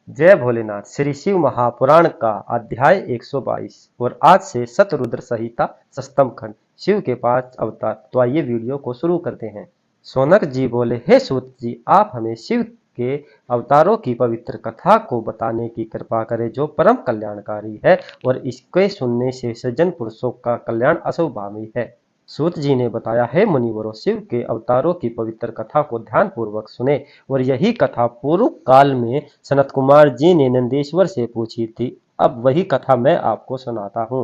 जय भोलेनाथ। श्री शिव महापुराण का अध्याय 122 और आज से शतरुद्र संहिता सप्तम खंड शिव के 5 अवतार। तो आइए वीडियो को शुरू करते हैं। सोनक जी बोले, हे सूत जी, आप हमें शिव के अवतारों की पवित्र कथा को बताने की कृपा करें जो परम कल्याणकारी है और इसके सुनने से सज्जन पुरुषों का कल्याण असंभावी है। सूत जी ने बताया, हे मुनिवरों, शिव के अवतारों की पवित्र कथा को ध्यान पूर्वक सुने। और यही कथा पूर्व काल में सनत कुमार जी ने नंदीश्वर से पूछी थी। अब वही कथा मैं आपको सुनाता हूँ।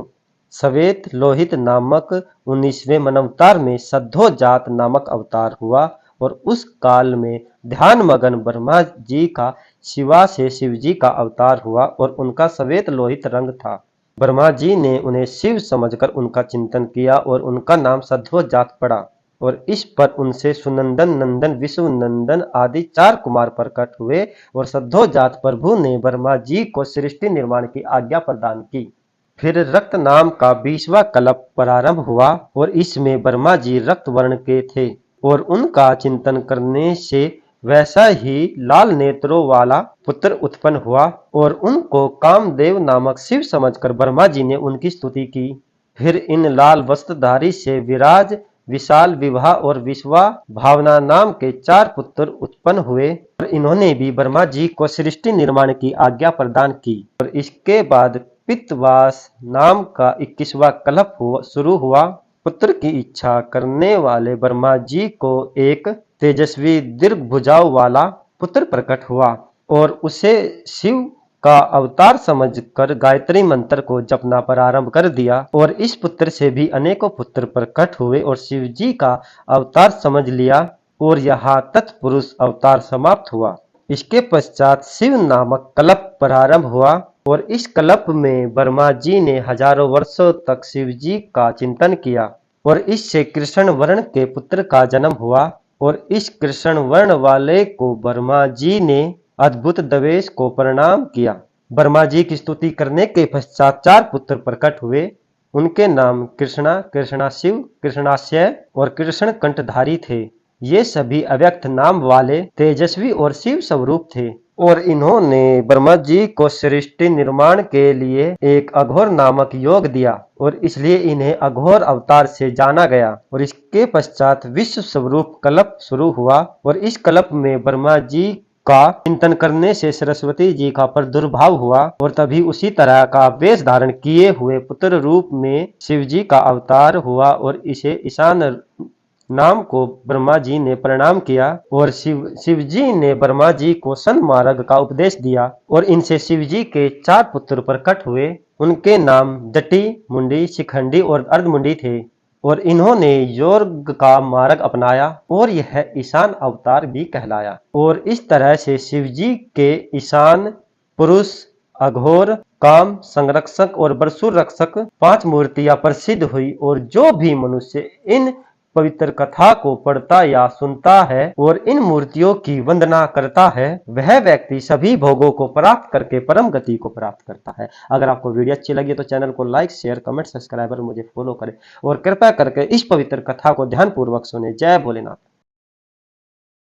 श्वेत लोहित नामक 19वें मनवतार में सद्धोजात नामक अवतार हुआ और उस काल में ध्यान मगन ब्रह्मा जी का शिवा से शिव जी का अवतार हुआ और उनका श्वेत लोहित रंग था। ब्रह्मा जी ने उन्हें शिव समझकर उनका चिंतन किया और उनका नाम सद्धोजात पड़ा और इस पर उनसे सुनंदन, नंदन, विष्णु नंदन आदि 4 कुमार प्रकट हुए और सद्धोजात प्रभु ने ब्रह्मा जी को सृष्टि निर्माण की आज्ञा प्रदान की। फिर रक्त नाम का 20वां कल्प प्रारंभ हुआ और इसमें ब्रह्मा जी रक्त वर्ण के थे और उनका चिंतन करने से वैसा ही लाल नेत्रों वाला पुत्र उत्पन्न हुआ और उनको कामदेव नामक शिव समझकर ब्रह्मा जी ने उनकी स्तुति की। फिर इन लाल वस्त्रधारी से विराज, विशाल, विवाह और विश्वा भावना नाम के 4 पुत्र उत्पन्न हुए और इन्होंने भी ब्रह्मा जी को सृष्टि निर्माण की आज्ञा प्रदान की। और इसके बाद पितवास नाम का 21वां कल्प शुरू हुआ। पुत्र की इच्छा करने वाले ब्रह्मा जी को एक तेजस्वी दीर्घ भुजाओं वाला पुत्र प्रकट हुआ और उसे शिव का अवतार समझकर गायत्री मंत्र को जपना प्रारंभ कर दिया और इस पुत्र से भी अनेकों पुत्र प्रकट हुए और शिव जी का अवतार समझ लिया और यहाँ तत्पुरुष अवतार समाप्त हुआ। इसके पश्चात शिव नामक कल्प प्रारंभ हुआ और इस कल्प में ब्रह्मा जी ने हजारों वर्षों तक शिव जी का चिंतन किया और इससे कृष्ण वर्ण के पुत्र का जन्म हुआ और इस कृष्ण वर्ण वाले को ब्रह्मा जी ने अद्भुत दवेश को प्रणाम किया। ब्रह्मा जी की स्तुति करने के पश्चात 4 पुत्र प्रकट हुए। उनके नाम कृष्णा, कृष्णाशिव, कृष्णाशय और कृष्ण कंठधारी थे। ये सभी अव्यक्त नाम वाले तेजस्वी और शिव स्वरूप थे और इन्होंने ब्रह्मा जी को सृष्टि निर्माण के लिए एक अघोर नामक योग दिया और इसलिए इन्हें अघोर अवतार से जाना गया। और इसके पश्चात विश्व स्वरूप कल्प शुरू हुआ और इस कल्प में ब्रह्मा जी का चिंतन करने से सरस्वती जी का प्रादुर्भाव हुआ और तभी उसी तरह का वेश धारण किए हुए पुत्र रूप में शिव जी का अवतार हुआ और इसे ईशान नाम को ब्रह्मा जी ने प्रणाम किया और शिव जी ने ब्रह्मा जी को सन्मार्ग का उपदेश दिया और इनसे शिव जी के 4 पुत्र प्रकट हुए। उनके नाम जटी, मुंडी, शिखंडी और अर्धमुंडी थे और इन्होंने योग का मार्ग अपनाया और यह ईशान अवतार भी कहलाया। और इस तरह से शिव जी के ईशान, पुरुष, अघोर, काम संरक्षक और बरसुर रक्षक 5 मूर्तियां प्रसिद्ध हुई और जो भी मनुष्य इन पवित्र कथा को पढ़ता या सुनता है और इन मूर्तियों की वंदना करता है वह व्यक्ति सभी भोगों को प्राप्त करके परम गति को प्राप्त करता है। अगर आपको वीडियो अच्छी लगी तो चैनल को लाइक, शेयर, कमेंट, सब्सक्राइब और मुझे फॉलो करें और कृपया करके इस पवित्र कथा को ध्यान पूर्वक सुने। जय भोलेनाथ।